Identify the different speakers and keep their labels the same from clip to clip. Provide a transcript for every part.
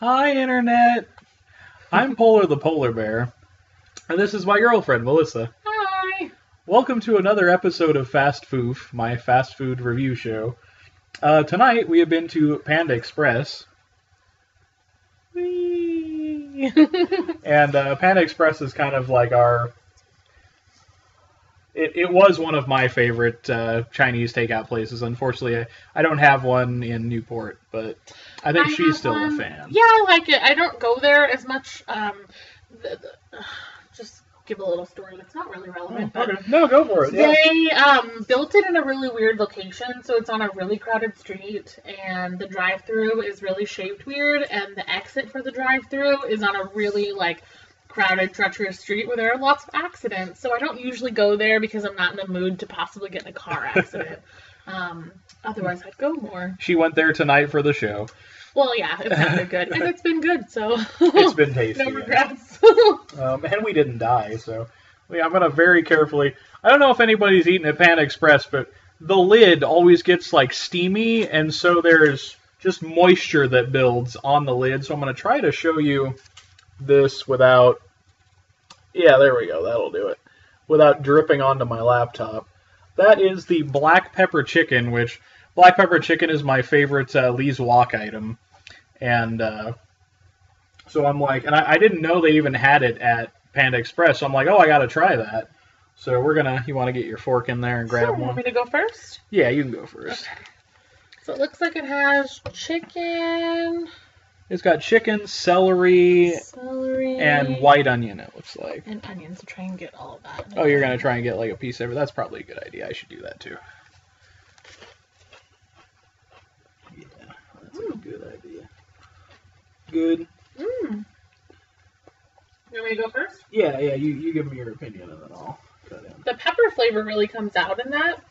Speaker 1: Hi, Internet. I'm Polar the Polar Bear, and this is my girlfriend, Melissa.
Speaker 2: Hi.
Speaker 1: Welcome to another episode of Fast Foof, my fast food review show. Tonight, we have been to Panda Express.
Speaker 2: Whee.
Speaker 1: And Panda Express is kind of like our... It was one of my favorite Chinese takeout places. Unfortunately, I don't have one in Newport, but I think she's still a fan.
Speaker 2: Yeah, I like it. I don't go there as much. Just give a little story that's not really relevant.
Speaker 1: Oh, okay. No, go for it. Yeah.
Speaker 2: They built it in a really weird location, so it's on a really crowded street, and the drive-thru is really shaped weird, and the exit for the drive-thru is on a really, crowded, treacherous street where there are lots of accidents. So I don't usually go there because I'm not in the mood to possibly get in a car accident. Otherwise, I'd go more.
Speaker 1: She went there tonight for the show.
Speaker 2: Well, yeah, it sounded good. And it's been good, so...
Speaker 1: It's been tasty.
Speaker 2: No regrets.
Speaker 1: And we didn't die, so... I'm going to very carefully... I don't know if anybody's eaten at Panda Express, but the lid always gets, steamy, and so there's just moisture that builds on the lid. So I'm going to try to show you this without... Yeah, there we go. That'll do it. Without dripping onto my laptop. That is the black pepper chicken, which... Black pepper chicken is my favorite Lee's Walk item. And so I'm like... And I didn't know they even had it at Panda Express. So I'm like, oh, I got to try that. So we're going to... You want to get your fork in there and grab one?
Speaker 2: Want me to go first?
Speaker 1: Yeah, you can go first.
Speaker 2: Okay. So it looks like it has chicken...
Speaker 1: It's got chicken, celery, and white onion, it looks like.
Speaker 2: And onions, to try and get all of that.
Speaker 1: Oh, you're going to try and get a piece of it? That's probably a good idea. I should do that too. Yeah, that's a good idea. Good.
Speaker 2: You want me to go first?
Speaker 1: Yeah, you give me your opinion and then I'll cut in.
Speaker 2: The pepper flavor really comes out in that.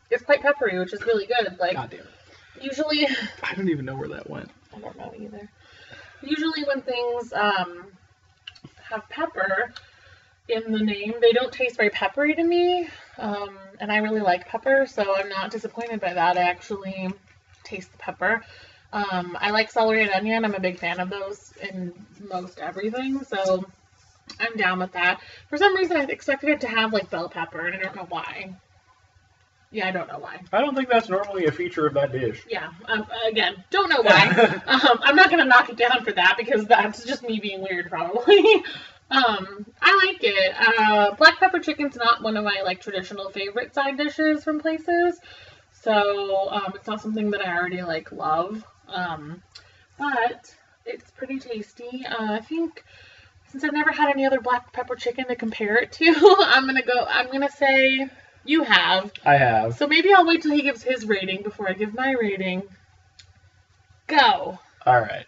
Speaker 2: It's quite peppery, which is really good.
Speaker 1: God damn it.
Speaker 2: Usually...
Speaker 1: I don't even know where that went.
Speaker 2: I don't know either. Usually when things have pepper in the name, they don't taste very peppery to me. And I really like pepper, so I'm not disappointed by that. I actually taste the pepper. I like celery and onion. I'm a big fan of those in most everything, so I'm down with that. For some reason, I expected it to have, bell pepper, and I don't know why. Yeah, I don't know why.
Speaker 1: I don't think that's normally a feature of that dish.
Speaker 2: Yeah, again, don't know why. I'm not going to knock it down for that because that's just me being weird, probably. I like it. Black pepper chicken's not one of my, traditional favorite side dishes from places. So, it's not something that I already, love. But it's pretty tasty. I think since I've never had any other black pepper chicken to compare it to, I'm going to say... You have.
Speaker 1: I have.
Speaker 2: So maybe I'll wait till he gives his rating before I give my rating. Go.
Speaker 1: All right.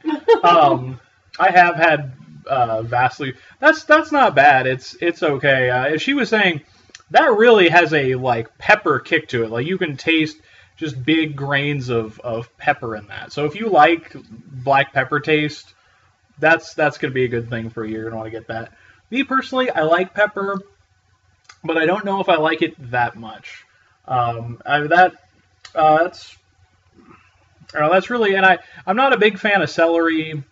Speaker 1: I have had vastly. That's not bad. It's okay. She was saying that really has a pepper kick to it. You can taste just big grains of pepper in that. So if you like black pepper taste, that's gonna be a good thing for you. You're gonna want to get that. Me personally, I like pepper. But I don't know if I like it that much. That's really, and I'm not a big fan of celery.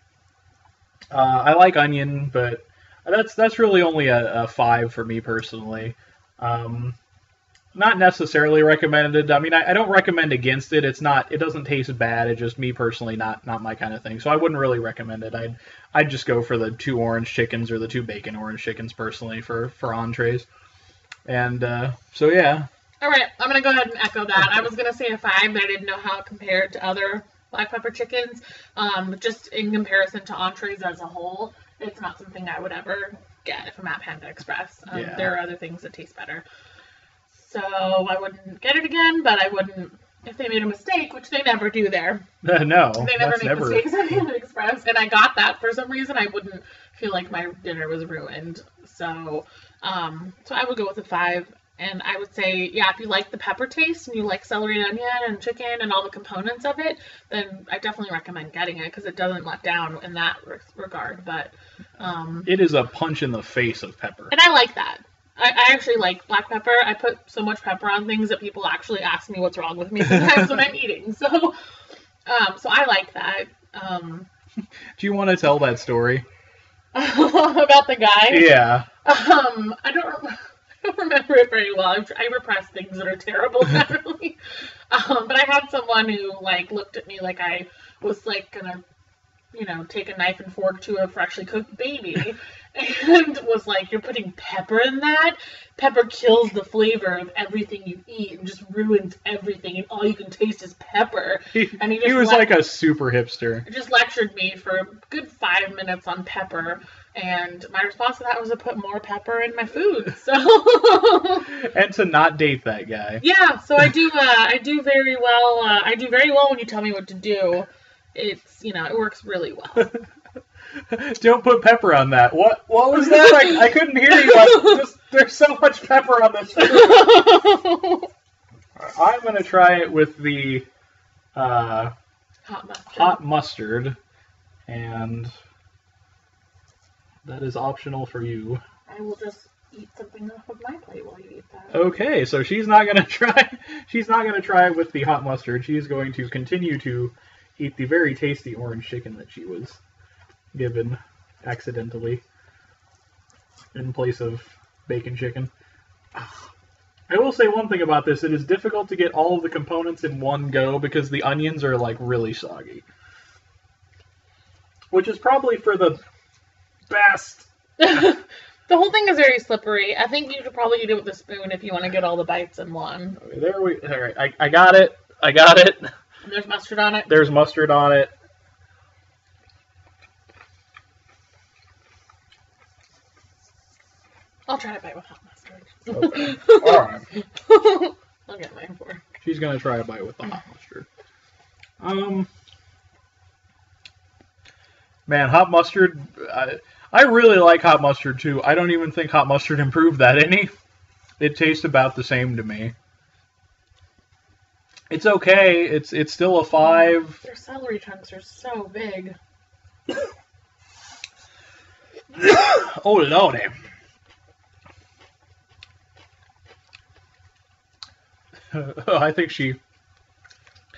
Speaker 1: I like onion, but that's really only a 5 for me personally. Not necessarily recommended. I mean, I don't recommend against it. It doesn't taste bad. It's just me personally, not my kind of thing. So I wouldn't really recommend it. I'd just go for the 2 orange chickens or the 2 bacon orange chickens personally for entrees. And, so yeah.
Speaker 2: Alright, I'm going to go ahead and echo that. I was going to say a 5, but I didn't know how it compared to other black pepper chickens. Just in comparison to entrees as a whole, it's not something I would ever get from at Panda Express.
Speaker 1: Yeah.
Speaker 2: There are other things that taste better. So I wouldn't get it again, but I wouldn't, if they made a mistake, which they never do there.
Speaker 1: No,
Speaker 2: they never make mistakes at Panda Express, and I got that. For some reason, I wouldn't feel like my dinner was ruined. So I would go with a 5, and I would say, yeah, if you like the pepper taste and you like celery and onion and chicken and all the components of it, then I definitely recommend getting it because it doesn't let down in that regard. But
Speaker 1: it is a punch in the face of pepper,
Speaker 2: and I like that. I actually like black pepper. I put so much pepper on things that people actually ask me what's wrong with me sometimes when I'm eating. So So I like that.
Speaker 1: Do you want to tell that story?
Speaker 2: About the guy?
Speaker 1: Yeah.
Speaker 2: I don't remember it very well. I repress things that are terrible generally. But I had someone who like looked at me like I was like gonna, take a knife and fork to a freshly cooked baby, and was like, "You're putting pepper in that? Pepper kills the flavor of everything you eat and just ruins everything, and all you can taste is pepper." And
Speaker 1: he was like a super hipster.
Speaker 2: He just lectured me for a good 5 minutes on pepper, and my response to that was to put more pepper in my food. So
Speaker 1: and to not date that guy.
Speaker 2: Yeah, so I do very well. I do very well when you tell me what to do. It's it works really well.
Speaker 1: Don't put pepper on that. What was that? I couldn't hear you. There's so much pepper on this food. I'm gonna try it with the hot mustard, and that is optional for you.
Speaker 2: I will just eat something off of my plate while you eat that.
Speaker 1: Okay, so she's not gonna try. She's not gonna try it with the hot mustard. She's going to continue to eat the very tasty orange chicken that she was given accidentally in place of bacon chicken. I will say one thing about this. It is difficult to get all of the components in one go because the onions are like really soggy. Which is probably for the best.
Speaker 2: The whole thing is very slippery. I think you could probably eat it with a spoon if you want to get all the bites in one.
Speaker 1: Okay, all right, I got it. I got it.
Speaker 2: And there's mustard on it?
Speaker 1: There's mustard on it.
Speaker 2: I'll try to bite with hot mustard.
Speaker 1: Okay. All right.
Speaker 2: I'll get mine for.
Speaker 1: She's gonna try a bite with the hot mustard. Man, hot mustard. I really like hot mustard too. I don't even think hot mustard improved that any. It tastes about the same to me. It's okay. It's still a 5.
Speaker 2: Their celery chunks are so big.
Speaker 1: Oh lordy. I think she...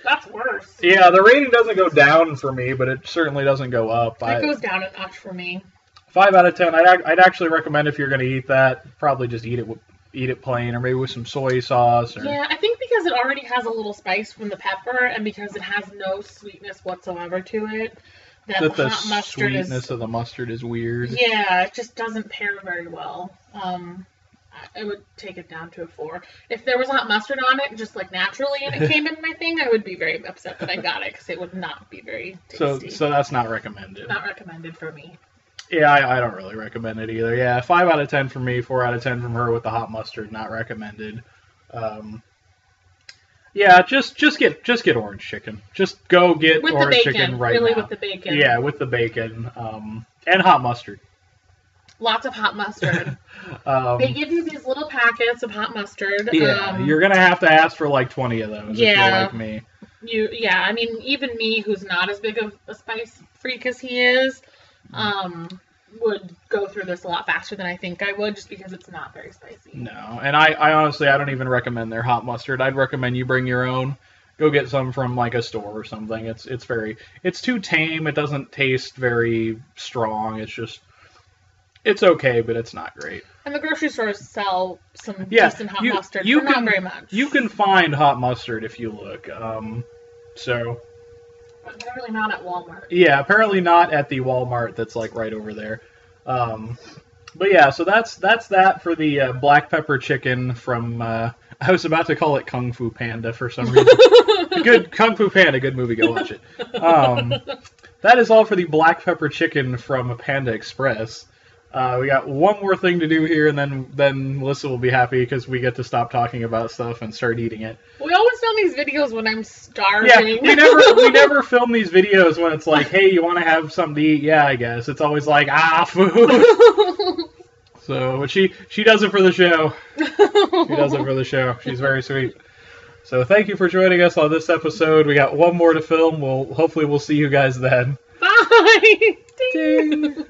Speaker 2: That's worse.
Speaker 1: Yeah, the rating doesn't go down for me, but it certainly doesn't go up.
Speaker 2: It goes down a notch for me.
Speaker 1: 5 out of 10. I'd actually recommend if you're going to eat that, probably just eat it plain, or maybe with some soy sauce. Or...
Speaker 2: Yeah, I think because it already has a little spice from the pepper, and because it has no sweetness whatsoever to it, that the hot mustard
Speaker 1: sweetness of the mustard is weird.
Speaker 2: Yeah, it just doesn't pair very well. I would take it down to a 4. If there was hot mustard on it, just like naturally, and it came in my thing, I would be very upset that I got it, because it would not be very tasty.
Speaker 1: So that's not recommended.
Speaker 2: Not recommended for me.
Speaker 1: Yeah, I don't really recommend it either. Yeah, 5 out of 10 from me, 4 out of 10 from her with the hot mustard, not recommended. Yeah, just get orange chicken. Just go get
Speaker 2: with
Speaker 1: orange
Speaker 2: the bacon,
Speaker 1: chicken right
Speaker 2: really
Speaker 1: now.
Speaker 2: With the bacon.
Speaker 1: Yeah, with the bacon, and hot mustard.
Speaker 2: Lots of hot mustard. They give you these little packets of hot mustard.
Speaker 1: Yeah, you're gonna have to ask for like 20 of those if you're like me.
Speaker 2: Yeah, I mean, even me, who's not as big of a spice freak as he is, would go through this a lot faster than I think I would, just because it's not very spicy.
Speaker 1: No, and I honestly, I don't even recommend their hot mustard. I'd recommend you bring your own. Go get some from like a store or something. It's too tame. It doesn't taste very strong. It's okay, but it's not great.
Speaker 2: And the grocery stores sell some decent hot mustard for not very much.
Speaker 1: You can find hot mustard if you look.
Speaker 2: But apparently not at Walmart.
Speaker 1: Yeah, apparently not at the Walmart that's like right over there. But yeah, so that's that for the black pepper chicken from. I was about to call it Kung Fu Panda for some reason. Good Kung Fu Panda, good movie. Go watch it. That is all for the black pepper chicken from Panda Express. We got one more thing to do here, and then Melissa will be happy because we get to stop talking about stuff and start eating it.
Speaker 2: We always film these videos when I'm starving.
Speaker 1: Yeah, we never film these videos when it's like, hey, you want to have something to eat? Yeah, I guess. It's always like, food. So, but she does it for the show. She does it for the show. She's very sweet. So thank you for joining us on this episode. We got one more to film. Hopefully we'll see you guys then.
Speaker 2: Bye. Ding.